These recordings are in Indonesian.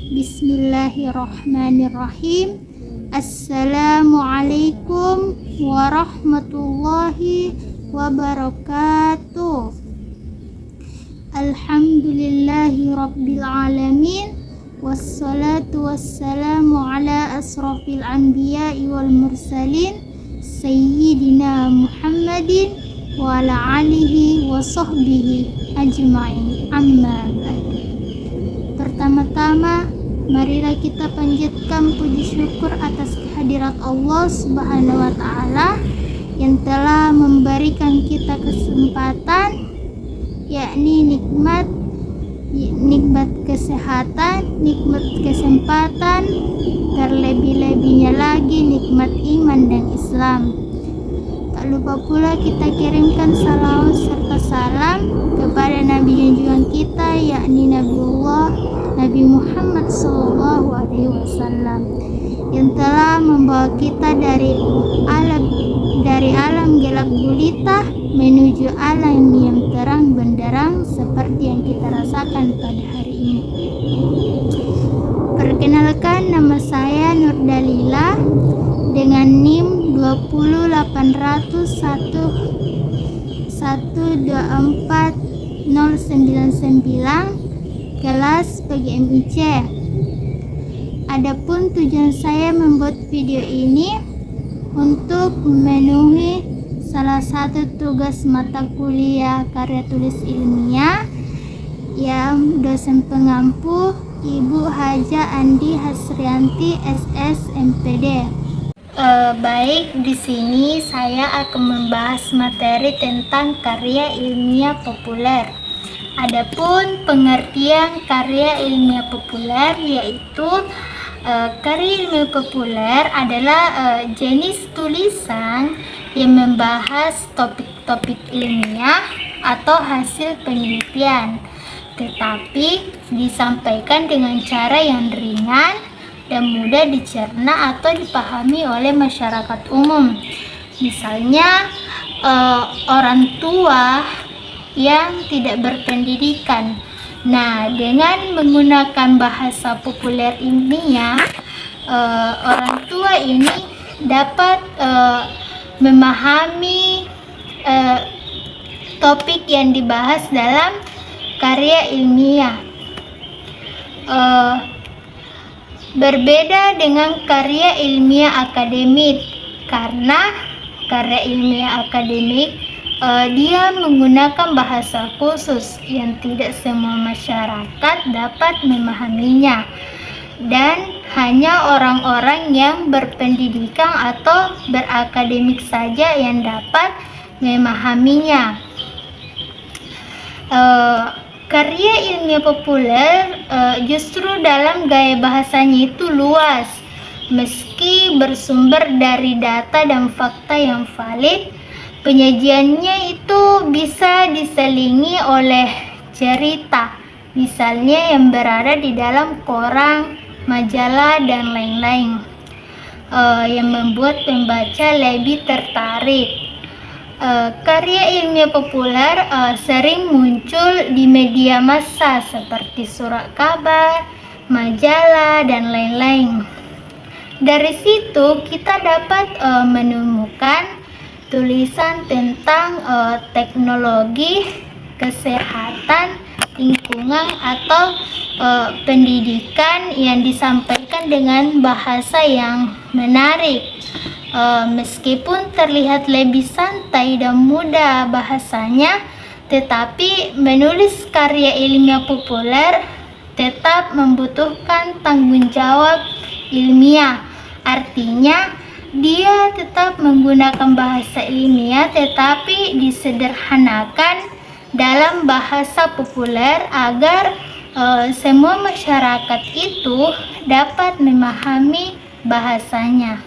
Bismillahirrahmanirrahim. Assalamualaikum warahmatullahi wabarakatuh. Alhamdulillahi rabbil alamin. Wassalatu wassalamu ala asrafil anbiya'i wal mursalin Sayyidina Muhammadin wa ala alihi wa sahbihi ajma'in. Amma ba'du. Pertama-tama, marilah kita panjatkan puji syukur atas kehadirat Allah Subhanahu wa Ta'ala yang telah memberikan kita kesempatan, yakni nikmat kesehatan, nikmat kesempatan, terlebih-lebihnya lagi nikmat iman dan Islam. Tak lupa pula kita kirimkan salawat serta salam kepada Nabi junjungan kita, yakni Nabi Muhammad SAW, yang telah membawa kita dari alam gelap gulita menuju alam yang terang benderang seperti yang kita rasakan pada hari ini. Perkenalkan, nama saya Nur Dalila dengan NIM 20811240099 kelas PGMIC. Adapun tujuan saya membuat video ini untuk memenuhi salah satu tugas mata kuliah karya tulis ilmiah yang dosen pengampu Ibu Haja Andi Hasrianti SS MPD. Baik, di sini saya akan membahas materi tentang karya ilmiah populer. Adapun pengertian karya ilmiah populer yaitu karya ilmiah populer adalah jenis tulisan yang membahas topik-topik ilmiah atau hasil penelitian, tetapi disampaikan dengan cara yang ringan dan mudah dicerna atau dipahami oleh masyarakat umum. Misalnya orang tua yang tidak berpendidikan. Nah, dengan menggunakan bahasa populer ilmiah, orang tua ini dapat memahami topik yang dibahas dalam karya ilmiah. Berbeda dengan karya ilmiah akademik, karena karya ilmiah akademik dia menggunakan bahasa khusus yang tidak semua masyarakat dapat memahaminya, dan hanya orang-orang yang berpendidikan atau berakademik saja yang dapat memahaminya. Karya ilmiah populer justru dalam gaya bahasanya itu luas, meski bersumber dari data dan fakta yang valid. Penyajiannya itu bisa diselingi oleh cerita, misalnya yang berada di dalam koran, majalah, dan lain-lain, yang membuat pembaca lebih tertarik. Karya ilmiah populer sering muncul di media massa seperti surat kabar, majalah, dan lain-lain. Dari situ kita dapat menemukan tulisan tentang teknologi, kesehatan, lingkungan, atau pendidikan yang disampaikan dengan bahasa yang menarik. Meskipun terlihat lebih santai dan mudah bahasanya, tetapi menulis karya ilmiah populer tetap membutuhkan tanggung jawab ilmiah. Artinya, dia tetap menggunakan bahasa ilmiah tetapi disederhanakan dalam bahasa populer agar semua masyarakat itu dapat memahami bahasanya.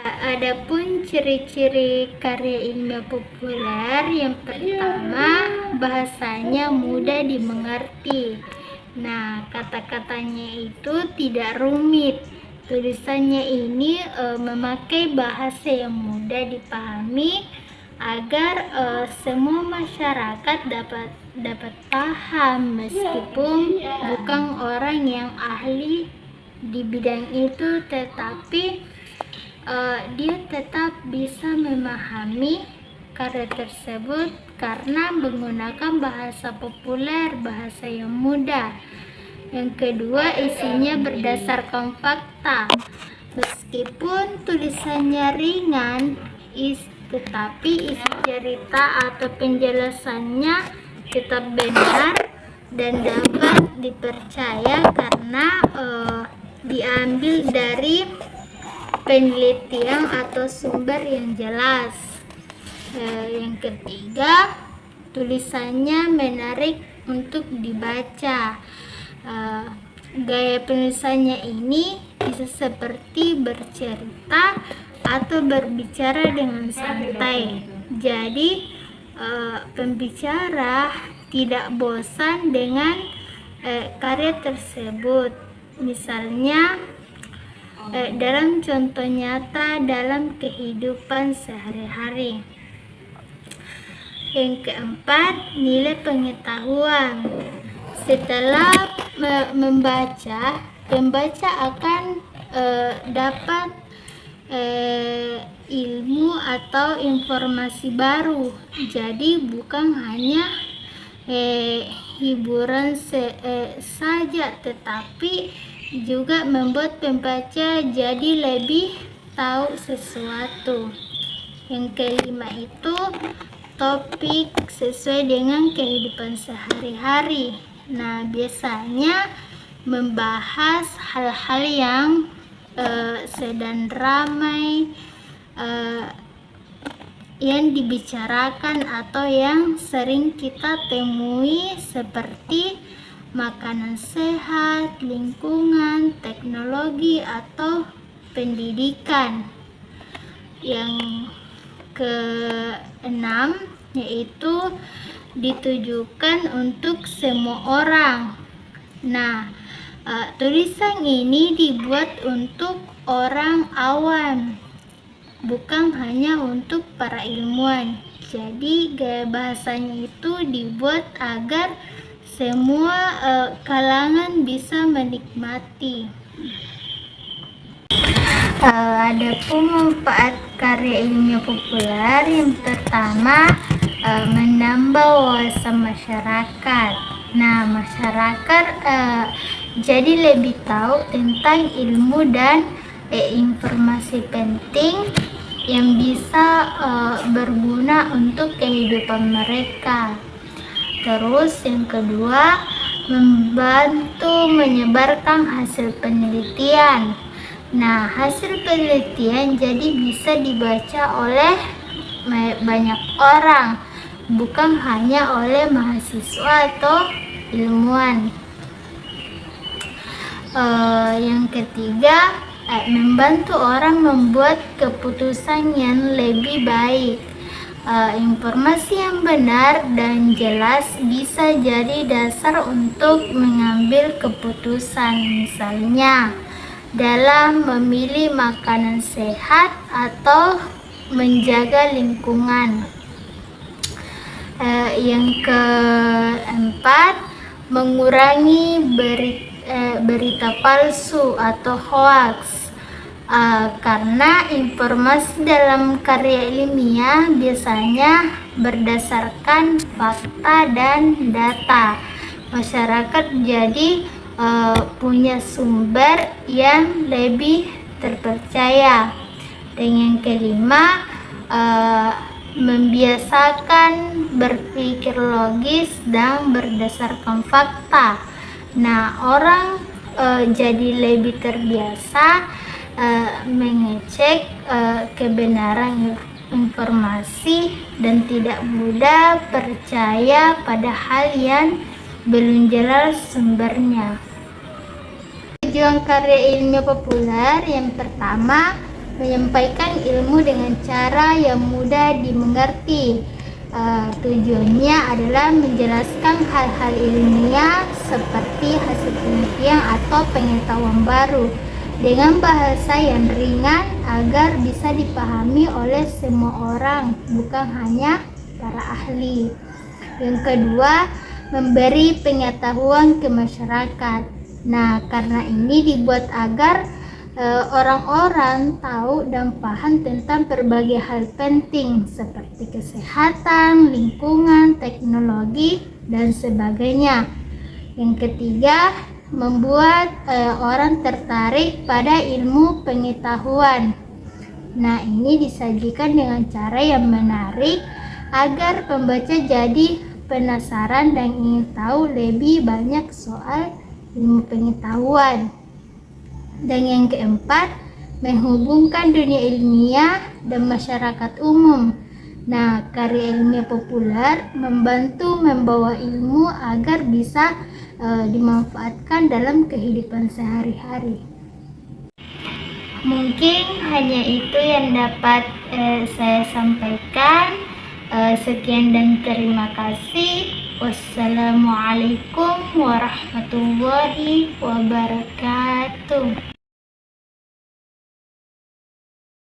Adapun ciri-ciri karya ilmiah populer, yang pertama, bahasanya mudah dimengerti. Nah, kata-katanya itu tidak rumit. Tulisannya ini memakai bahasa yang mudah dipahami, agar semua masyarakat dapat paham, meskipun bukan orang yang ahli di bidang itu, tetapi dia tetap bisa memahami karya tersebut karena menggunakan bahasa populer, bahasa yang mudah. Yang kedua, isinya berdasarkan fakta. Meskipun tulisannya ringan, tetapi isi cerita atau penjelasannya tetap benar dan dapat dipercaya karena diambil dari penelitian atau sumber yang jelas. Yang ketiga, tulisannya menarik untuk dibaca. Gaya penulisannya ini bisa seperti bercerita atau berbicara dengan santai. Jadi pembicara tidak bosan dengan karya tersebut. Misalnya dalam contoh nyata dalam kehidupan sehari-hari. Yang keempat, nilai pengetahuan. Setelah membaca, pembaca akan dapat ilmu atau informasi baru. Jadi bukan hanya hiburan saja, tetapi juga membuat pembaca jadi lebih tahu sesuatu. Yang kelima itu topik sesuai dengan kehidupan sehari-hari. Nah, biasanya membahas hal-hal yang sedang ramai, yang dibicarakan atau yang sering kita temui, seperti makanan sehat, lingkungan, teknologi, atau pendidikan. Yang keenam yaitu ditujukan untuk semua orang. Nah, tulisan ini dibuat untuk orang awam, bukan hanya untuk para ilmuwan. Jadi gaya bahasanya itu dibuat agar semua kalangan bisa menikmati. Adapun manfaat karya ilmiah populer, yang pertama menambah wawasan masyarakat. Nah, masyarakat jadi lebih tahu tentang ilmu dan informasi penting yang bisa berguna untuk kehidupan mereka. Terus yang kedua, membantu menyebarkan hasil penelitian. Nah, hasil penelitian jadi bisa dibaca oleh banyak orang, bukan hanya oleh mahasiswa atau ilmuwan. Yang ketiga, membantu orang membuat keputusan yang lebih baik. Informasi yang benar dan jelas bisa jadi dasar untuk mengambil keputusan, misalnya dalam memilih makanan sehat atau menjaga lingkungan. Yang keempat, mengurangi berita palsu atau hoax. Karena informasi dalam karya ilmiah biasanya berdasarkan fakta dan data. Masyarakat jadi punya sumber yang lebih terpercaya. Dan yang kelima, membiasakan berpikir logis dan berdasarkan fakta. Nah, orang jadi lebih terbiasa mengecek kebenaran informasi dan tidak mudah percaya pada hal yang belum jelas sumbernya. Tujuan karya ilmiah populer, yang pertama, menyampaikan ilmu dengan cara yang mudah dimengerti. Tujuannya adalah menjelaskan hal-hal ilmiah seperti hasil penelitian atau pengetahuan baru. dengan bahasa yang ringan agar bisa dipahami oleh semua orang, bukan hanya para ahli. Yang kedua, memberi pengetahuan ke masyarakat. Nah, karena ini dibuat agar orang-orang tahu dan paham tentang berbagai hal penting seperti kesehatan, lingkungan, teknologi, dan sebagainya. Yang ketiga, membuat orang tertarik pada ilmu pengetahuan. Nah, ini disajikan dengan cara yang menarik agar pembaca jadi penasaran dan ingin tahu lebih banyak soal ilmu pengetahuan. Dan yang keempat, menghubungkan dunia ilmiah dan masyarakat umum. Nah, karya ilmiah populer membantu membawa ilmu agar bisa dimanfaatkan dalam kehidupan sehari-hari. Mungkin hanya itu yang dapat saya sampaikan. Sekian dan terima kasih. Wassalamualaikum warahmatullahi wabarakatuh.